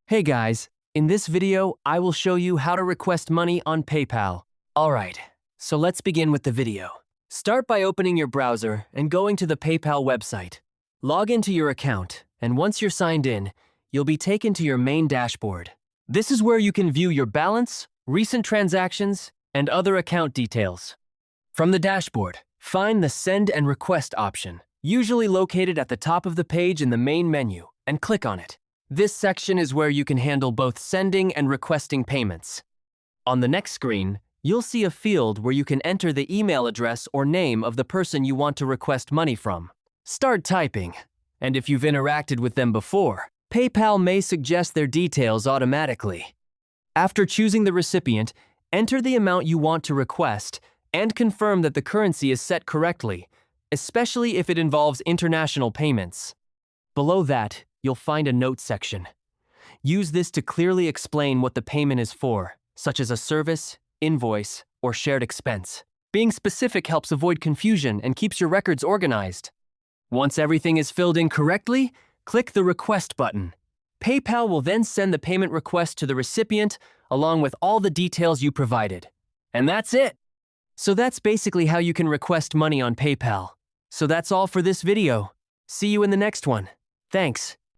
Hey guys, in this video, I will show you how to request money on PayPal. Alright, so let's begin with the video. Start by opening your browser and going to the PayPal website. Log into your account, and once you're signed in, you'll be taken to your main dashboard. This is where you can view your balance, recent transactions, and other account details. From the dashboard, find the Send and Request option, usually located at the top of the page in the main menu, and click on it. This section is where you can handle both sending and requesting payments. On the next screen, you'll see a field where you can enter the email address or name of the person you want to request money from. Start typing, and if you've interacted with them before, PayPal may suggest their details automatically. After choosing the recipient, enter the amount you want to request and confirm that the currency is set correctly, especially if it involves international payments. Below that, you'll find a note section. Use this to clearly explain what the payment is for, such as a service, invoice, or shared expense. Being specific helps avoid confusion and keeps your records organized. Once everything is filled in correctly, click the Request button. PayPal will then send the payment request to the recipient along with all the details you provided. And that's it! So that's basically how you can request money on PayPal. So that's all for this video. See you in the next one. Thanks.